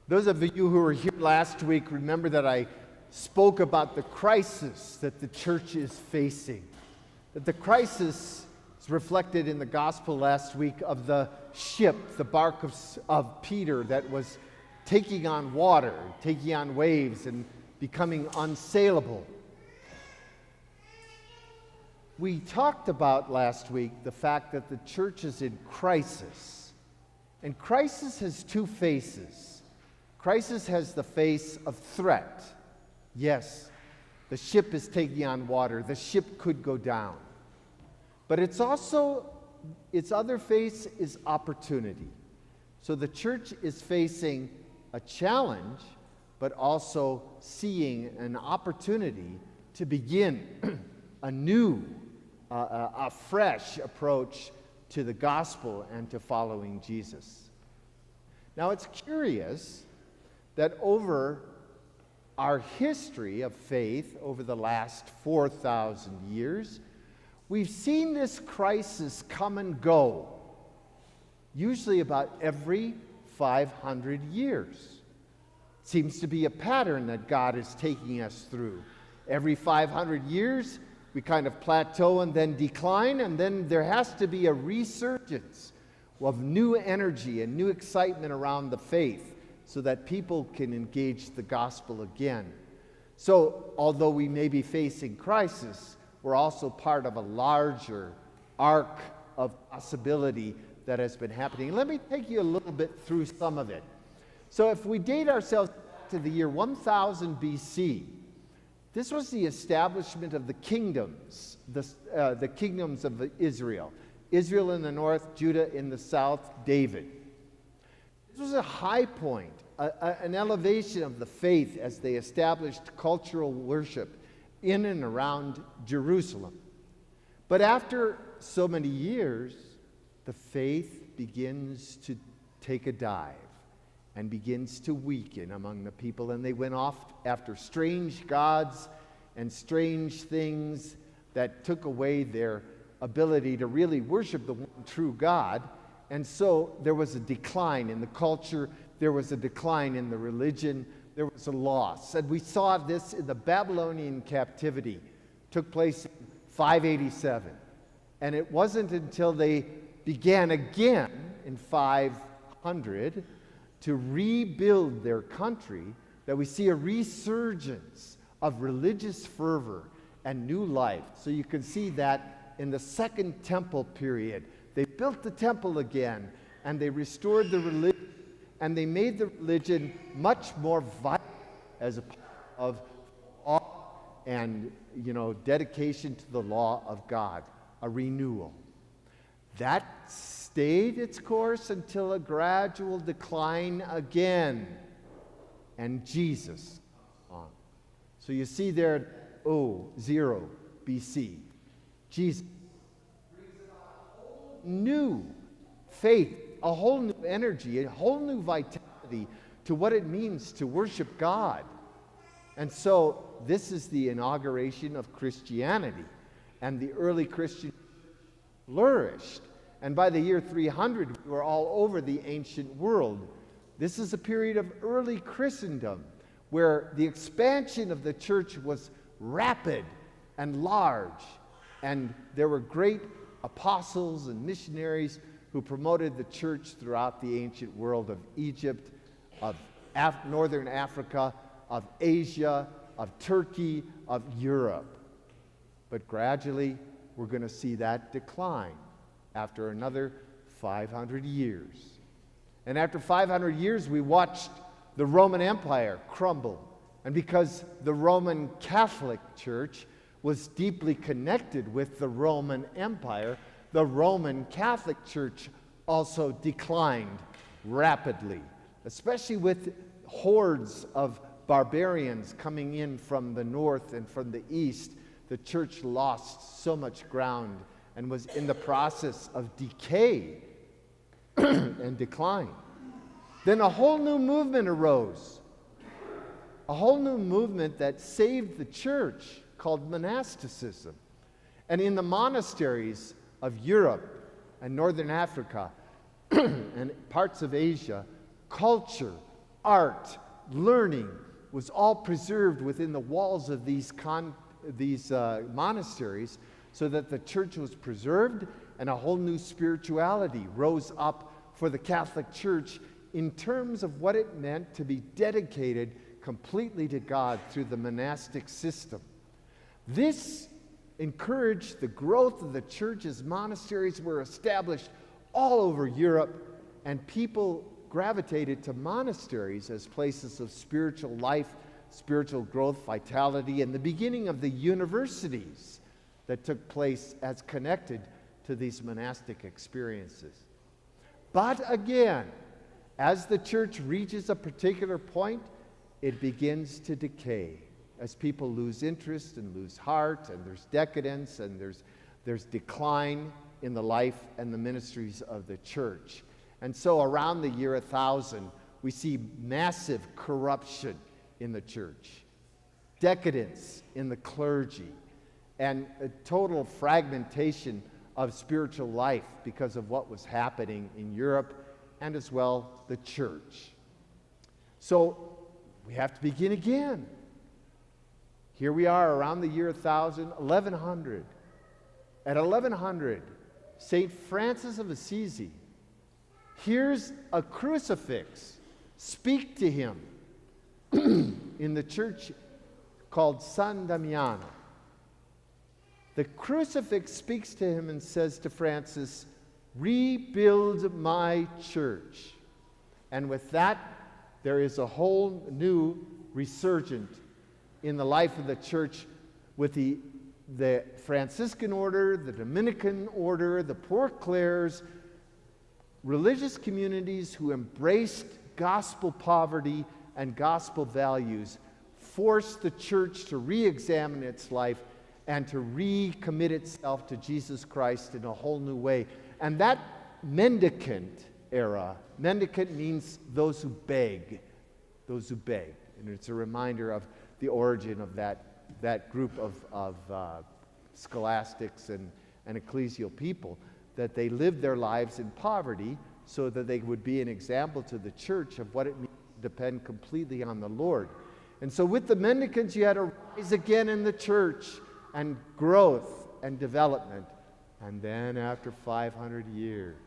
Those of you who were here last week remember that I spoke about the crisis that the church is facing. That the crisis is reflected in the gospel last week of the ship, the bark of Peter that was taking on water, taking on waves, and becoming unsailable. We talked about last week the fact that the church is in crisis. And crisis has two faces. Crisis has the face of threat. Yes, the ship is taking on water. The ship could go down. But it's also, its other face is opportunity. So the church is facing a challenge, but also seeing an opportunity to begin a new, a fresh approach to the gospel and to following Jesus. Now it's curious that over our history of faith over the last 4,000 years, we've seen this crisis come and go, usually about every 500 years. Seems to be a pattern that God is taking us through. Every 500 years, we kind of plateau and then decline, and then there has to be a resurgence of new energy and new excitement around the faith, so that people can engage the gospel again. So, although we may be facing crisis, we're also part of a larger arc of possibility that has been happening. Let me take you a little bit through some of it. So if we date ourselves to the year 1000 BC, this was the establishment of the kingdoms, the kingdoms of Israel. Israel in the north, Judah in the south, David. This was a high point, an elevation of the faith as they established cultural worship in and around Jerusalem. But after so many years, the faith begins to take a dive and begins to weaken among the people, and they went off after strange gods and strange things that took away their ability to really worship the one true God. And so there was a decline in the culture, there was a decline in the religion, there was a loss. And we saw this in the Babylonian captivity. It took place in 587. And it wasn't until they began again in 500 to rebuild their country that we see a resurgence of religious fervor and new life. So you can see that in the Second Temple period. They built the temple again, and they restored the religion, and they made the religion much more vital as a part of awe and, dedication to the law of God, a renewal. That stayed its course until a gradual decline again, and Jesus on. So you see there, 0 BC, Jesus new faith, a whole new energy, a whole new vitality to what it means to worship God. And so this is the inauguration of Christianity, and the early Christians flourished. And by the year 300, we were all over the ancient world. This is a period of early Christendom where the expansion of the church was rapid and large, and there were great apostles and missionaries who promoted the church throughout the ancient world of Egypt, of northern Africa, of Asia, of Turkey, of Europe. But gradually, we're going to see that decline after another 500 years. And after 500 years, we watched the Roman Empire crumble. And because the Roman Catholic Church was deeply connected with the Roman Empire, the Roman Catholic Church also declined rapidly, especially with hordes of barbarians coming in from the north and from the east. The church lost so much ground and was in the process of decay and decline. Then a whole new movement arose, a whole new movement that saved the church, called Monasticism. And in the monasteries of Europe and northern Africa and parts of Asia, culture art, learning was all preserved within the walls of these monasteries, so that the church was preserved and a whole new spirituality rose up for the Catholic Church in terms of what it meant to be dedicated completely to God through the monastic system. This encouraged the growth of the church as monasteries were established all over Europe, and people gravitated to monasteries as places of spiritual life, spiritual growth, vitality, and the beginning of the universities that took place as connected to these monastic experiences. But again, as the church reaches a particular point, it begins to decay as people lose interest and lose heart, and there's decadence, and there's decline in the life and the ministries of the church. And so around the year 1000, we see massive corruption in the church, decadence in the clergy, and a total fragmentation of spiritual life because of what was happening in Europe and as well the church. So we have to begin again. Here we are around the year 1100. At 1100, St. Francis of Assisi hears a crucifix speak to him in the church called San Damiano. The crucifix speaks to him and says to Francis, "Rebuild my church." And with that, there is a whole new resurgent in the life of the church with the Franciscan order, the Dominican order, the Poor Clares, religious communities who embraced gospel poverty and gospel values, forced the church to re-examine its life and to recommit itself to Jesus Christ in a whole new way. And that mendicant era, mendicant means those who beg, and it's a reminder of the origin of that group of scholastics and ecclesial people, that they lived their lives in poverty so that they would be an example to the church of what it means to depend completely on the Lord. And so with the mendicants, you had a rise again in the church and growth and development. And then after 500 years,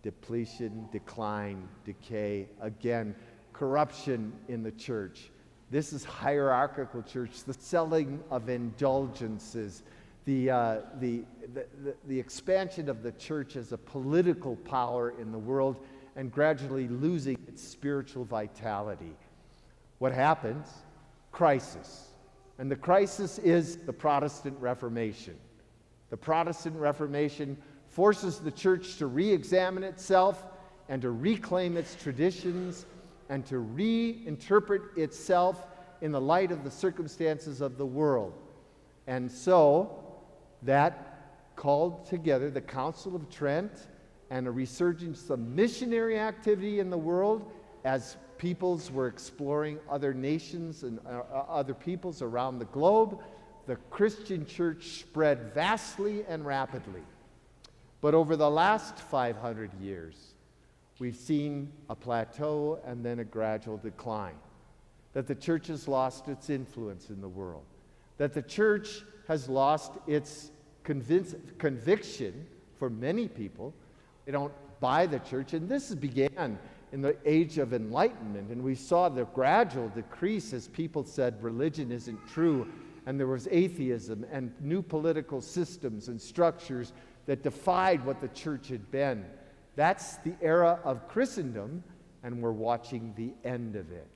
depletion, decline, decay, again, corruption in the church. This is hierarchical church, the selling of indulgences, the expansion of the church as a political power in the world, and gradually losing its spiritual vitality. What happens? Crisis. And the crisis is the Protestant Reformation. The Protestant Reformation forces the church to re-examine itself and to reclaim its traditions and to reinterpret itself in the light of the circumstances of the world. And so that called together the Council of Trent and a resurgence of missionary activity in the world as peoples were exploring other nations and other peoples around the globe. The Christian church spread vastly and rapidly. But over the last 500 years, we've seen a plateau and then a gradual decline. That the church has lost its influence in the world. That the church has lost its conviction for many people. They don't buy the church. And this began in the age of enlightenment. And we saw the gradual decrease as people said religion isn't true. And there was atheism and new political systems and structures that defied what the church had been. That's the era of Christendom, and we're watching the end of it.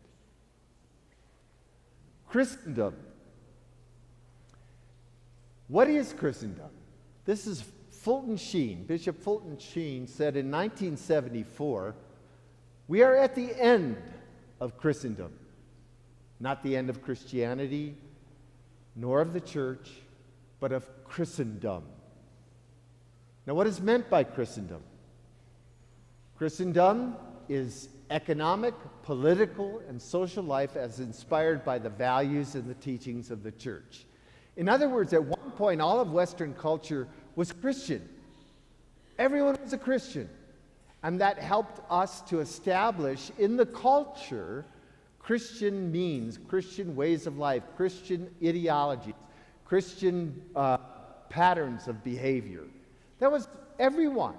Christendom. What is Christendom? This is Fulton Sheen. Bishop Fulton Sheen said in 1974, "We are at the end of Christendom. Not the end of Christianity, nor of the church, but of Christendom." Now, what is meant by Christendom? Christendom is economic, political, and social life as inspired by the values and the teachings of the church. In other words, at one point, all of Western culture was Christian. Everyone was a Christian. And that helped us to establish in the culture Christian means, Christian ways of life, Christian ideologies, Christian patterns of behavior. That was everyone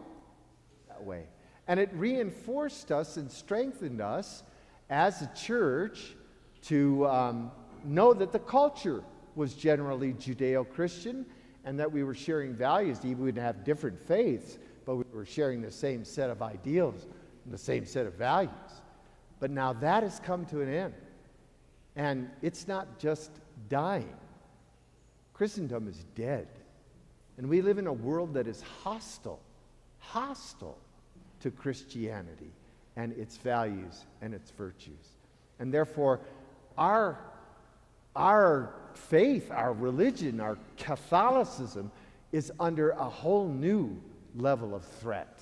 that way. And it reinforced us and strengthened us as a church to know that the culture was generally Judeo-Christian and that we were sharing values. Even we would have different faiths, but we were sharing the same set of ideals and the same set of values. But now that has come to an end. And it's not just dying. Christendom is dead. And we live in a world that is hostile to Christianity and its values and its virtues. And therefore, our faith, our religion, our Catholicism is under a whole new level of threat.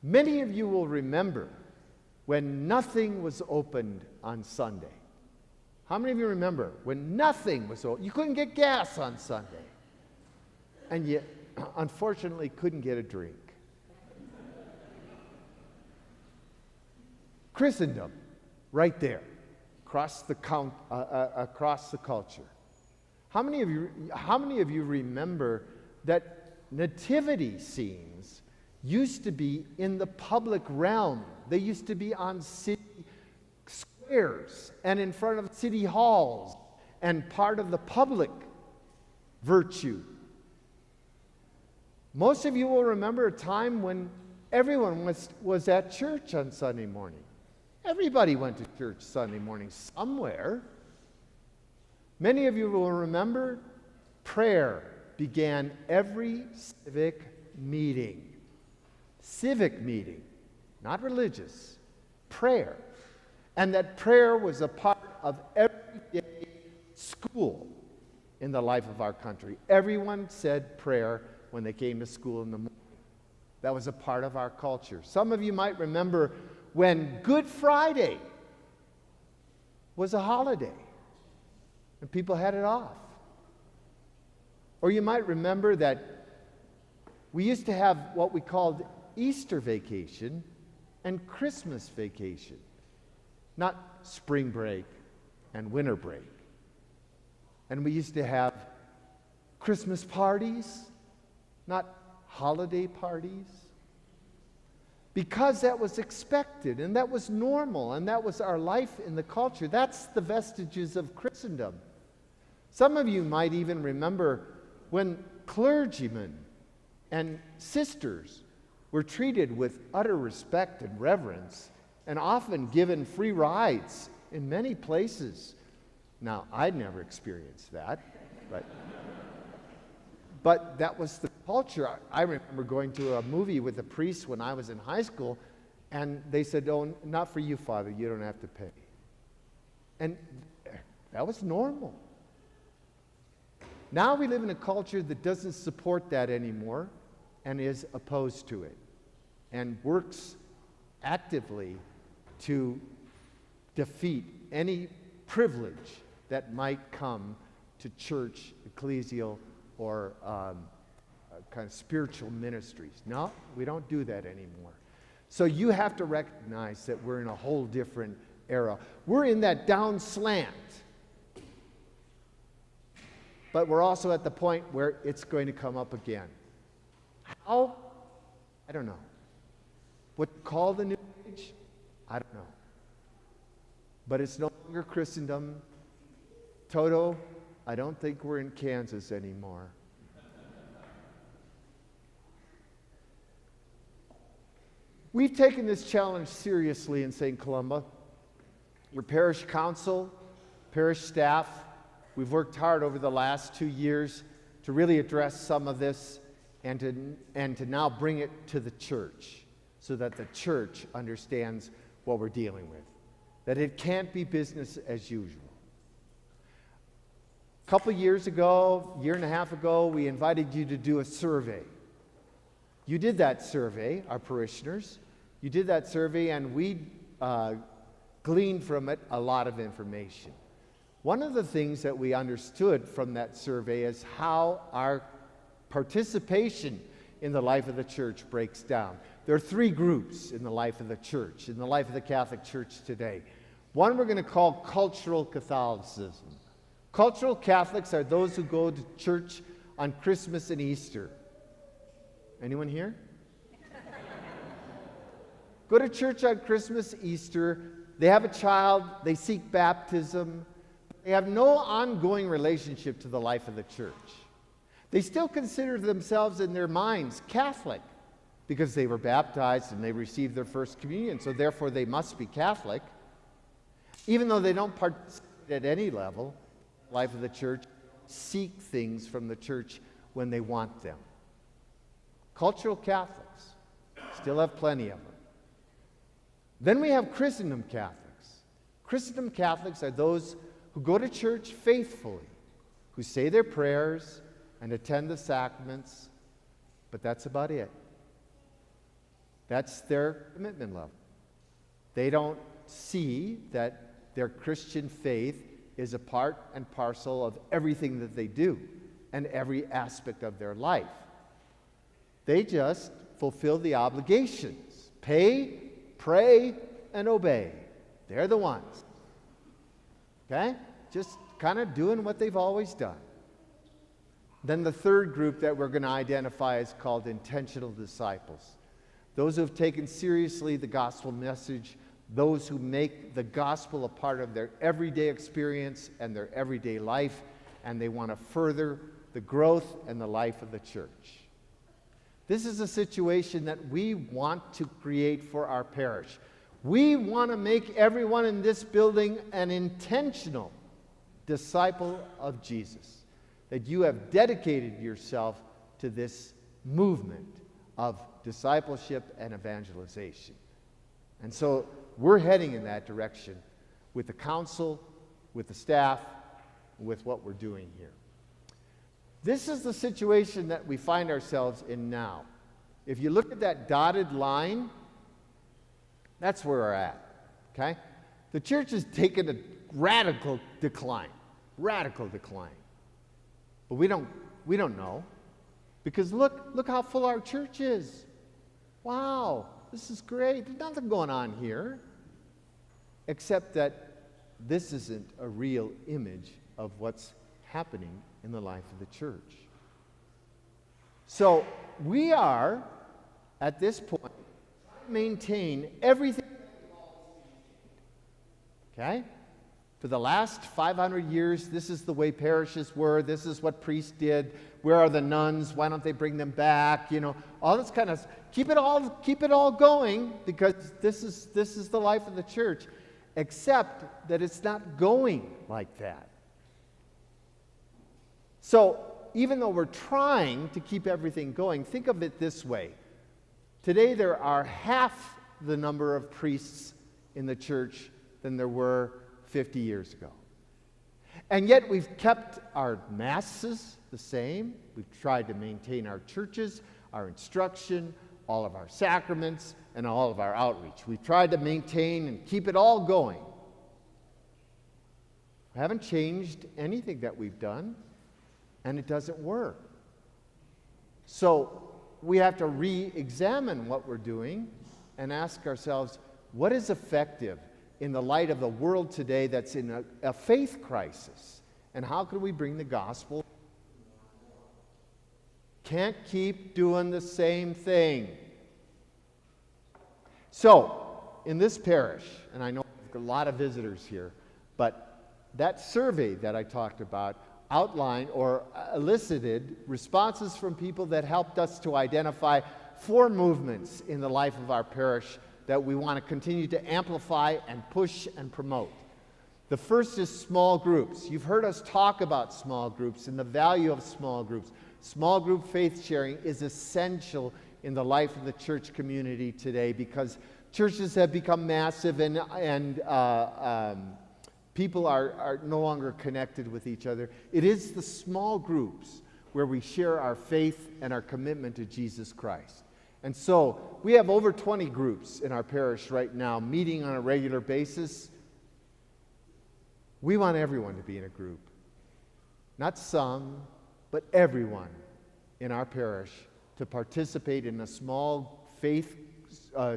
Many of you will remember when nothing was opened on Sunday. How many of you remember when nothing was open? You couldn't get gas on Sunday. And you, unfortunately, couldn't get a drink. Christendom, right there, across the culture. How many of you remember that nativity scenes used to be in the public realm? They used to be on city squares and in front of city halls and part of the public virtue. Most of you will remember a time when everyone was at church on Sunday morning. Everybody went to church Sunday morning somewhere. Many of you will remember prayer began every civic meeting. Civic meeting, not religious, prayer. And that prayer was a part of everyday school in the life of our country. Everyone said prayer when they came to school in the morning. That was a part of our culture. Some of you might remember when Good Friday was a holiday and people had it off. Or you might remember that we used to have what we called Easter vacation and Christmas vacation, not spring break and winter break. And we used to have Christmas parties, not holiday parties. Because that was expected, and that was normal, and that was our life in the culture. That's the vestiges of Christendom. Some of you might even remember when clergymen and sisters were treated with utter respect and reverence, and often given free rides in many places. Now, I'd never experienced that, but that was the culture. I remember going to a movie with a priest when I was in high school, and they said, "Oh, not for you, Father, you don't have to pay." And that was normal. Now we live in a culture that doesn't support that anymore and is opposed to it and works actively to defeat any privilege that might come to church, ecclesial, or kind of spiritual ministries. No, we don't do that anymore. So you have to recognize that we're in a whole different era. We're in that down slant. But we're also at the point where it's going to come up again. How? I don't know. What to call the new age? I don't know. But it's no longer Christendom. Toto, I don't think we're in Kansas anymore. We've taken this challenge seriously in St. Columba. Your parish council, parish staff, we've worked hard over the last 2 years to really address some of this and to now bring it to the church so that the church understands what we're dealing with. That it can't be business as usual. A couple years ago, year and a half ago, we invited you to do a survey. You did that survey, our parishioners. You did that survey, and we gleaned from it a lot of information. One of the things that we understood from that survey is how our participation in the life of the church breaks down. there are three groups in the life of the church, in the life of the Catholic Church today. One we're going to call cultural Catholicism. Cultural Catholics are those who go to church on Christmas and Easter. Anyone here? Go to church on Christmas, Easter. They have a child. They seek baptism. They have no ongoing relationship to the life of the church. They still consider themselves in their minds Catholic because they were baptized and they received their first communion, so therefore they must be Catholic. Even though they don't participate at any level in the life of the church, seek things from the church when they want them. Cultural Catholics, still have plenty of them. Then we have Christendom Catholics. Christendom Catholics are those who go to church faithfully, who say their prayers and attend the sacraments, but that's about it. That's their commitment level. They don't see that their Christian faith is a part and parcel of everything that they do and every aspect of their life. They just fulfill the obligations. Pay, pray, and obey. They're the ones. Okay? Just kind of doing what they've always done. Then the third group that we're going to identify is called intentional disciples. Those who have taken seriously the gospel message, those who make the gospel a part of their everyday experience and their everyday life, and they want to further the growth and the life of the church. This is a situation that we want to create for our parish. We want to make everyone in this building an intentional disciple of Jesus, that you have dedicated yourself to this movement of discipleship and evangelization. And so we're heading in that direction with the council, with the staff, with what we're doing here. This is the situation that we find ourselves in now. If you look at that dotted line, that's where we're at, okay? The church has taken a radical decline. But we don't know, because look how full our church is. Wow, this is great. There's nothing going on here, except that this isn't a real image of what's happening in the life of the church. So we are, at this point, trying to maintain everything. Okay? For the last 500 years, this is the way parishes were. This is what priests did. Where are the nuns? Why don't they bring them back? You know, all this kind of keep it all going, because this is the life of the church. Except that it's not going like that. So even though we're trying to keep everything going, think of it this way. Today there are half the number of priests in the church than there were 50 years ago. And yet we've kept our masses the same. We've tried to maintain our churches, our instruction, all of our sacraments, and all of our outreach. We've tried to maintain and keep it all going. We haven't changed anything that we've done, and it doesn't work. So we have to re-examine what we're doing and ask ourselves, what is effective in the light of the world today that's in a faith crisis? And how can we bring the gospel? Can't keep doing the same thing. So, in this parish, and I know there's a lot of visitors here, but that survey that I talked about outlined or elicited responses from people that helped us to identify 4 movements in the life of our parish that we want to continue to amplify and push and promote. The first is small groups. You've heard us talk about small groups and the value of small groups. Small group faith sharing is essential in the life of the church community today, because churches have become massive and people are no longer connected with each other. It is the small groups where we share our faith and our commitment to Jesus Christ. And so we have over 20 groups in our parish right now meeting on a regular basis. We want everyone to be in a group. Not some, but everyone in our parish to participate in a small faith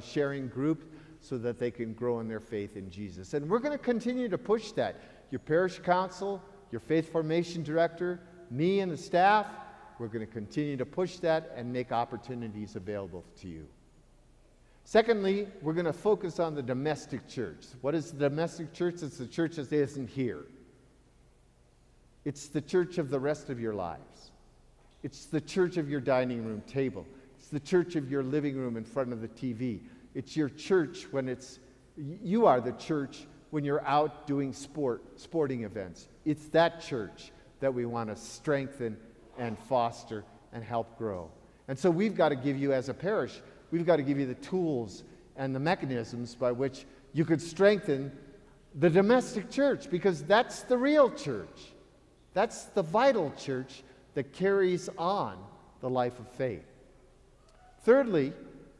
sharing group so that they can grow in their faith in Jesus. And we're going to continue to push that. Your parish council, your faith formation director, me and the staff, we're going to continue to push that and make opportunities available to you. Secondly, we're going to focus on the domestic church. What is the domestic church? It's the church that isn't here. It's the church of the rest of your lives. It's the church of your dining room table. It's the church of your living room in front of the TV. It's your church when you are the church when you're out doing sporting events. It's that church that we want to strengthen and foster and help grow. And so we've got to give you, as a parish, we've got to give you the tools and the mechanisms by which you could strengthen the domestic church, because that's the real church. That's the vital church that carries on the life of faith. Thirdly,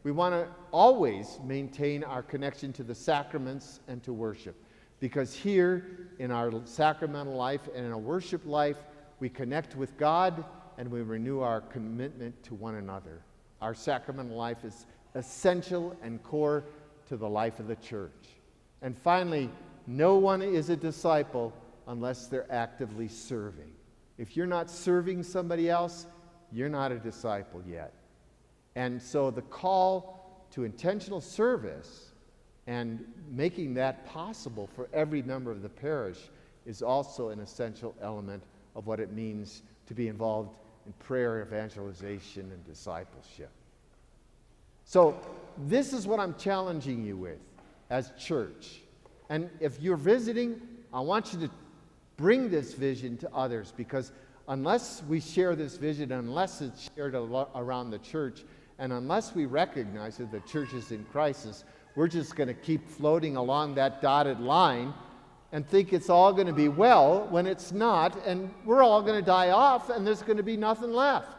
we want to always maintain our connection to the sacraments and to worship, because here in our sacramental life and in our worship life, we connect with God and we renew our commitment to one another. Our sacramental life is essential and core to the life of the church. And finally, no one is a disciple unless they're actively serving. If you're not serving somebody else, you're not a disciple yet. And so the call to intentional service and making that possible for every member of the parish is also an essential element of what it means to be involved in prayer, evangelization, and discipleship. So this is what I'm challenging you with as church. And if you're visiting, I want you to bring this vision to others, because unless we share this vision, unless it's shared around the church, and unless we recognize that the church is in crisis, we're just going to keep floating along that dotted line and think it's all going to be well when it's not, and we're all going to die off and there's going to be nothing left.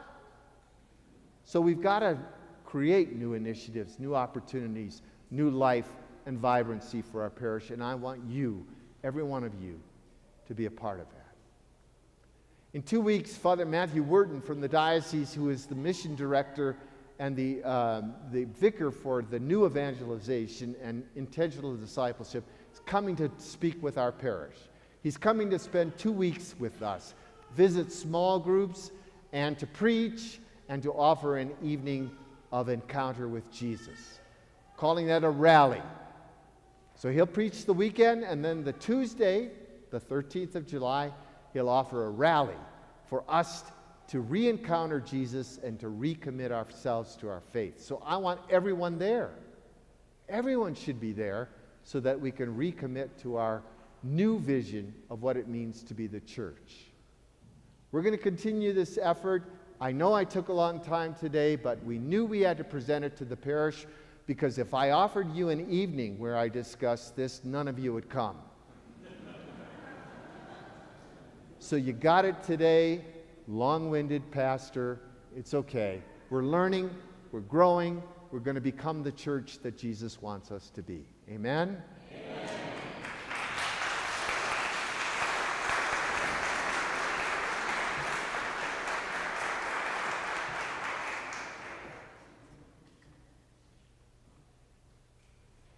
So we've got to create new initiatives, new opportunities, new life and vibrancy for our parish, and I want you, every one of you, to be a part of that. In 2 weeks, Father Matthew Wharton from the diocese, who is the mission director and the vicar for the new evangelization and intentional discipleship, is coming to speak with our parish. He's coming to spend 2 weeks with us, visit small groups, and to preach and to offer an evening of encounter with Jesus, calling that a rally. So he'll preach the weekend, and then the Tuesday, the 13th of July, he'll offer a rally for us to re-encounter Jesus and to recommit ourselves to our faith. So I want everyone there. Everyone should be there so that we can recommit to our new vision of what it means to be the church. We're going to continue this effort. I know I took a long time today, but we knew we had to present it to the parish, because if I offered you an evening where I discussed this, none of you would come. So you got it today. Long-winded pastor, it's okay. We're learning, we're growing, we're going to become the church that Jesus wants us to be. Amen?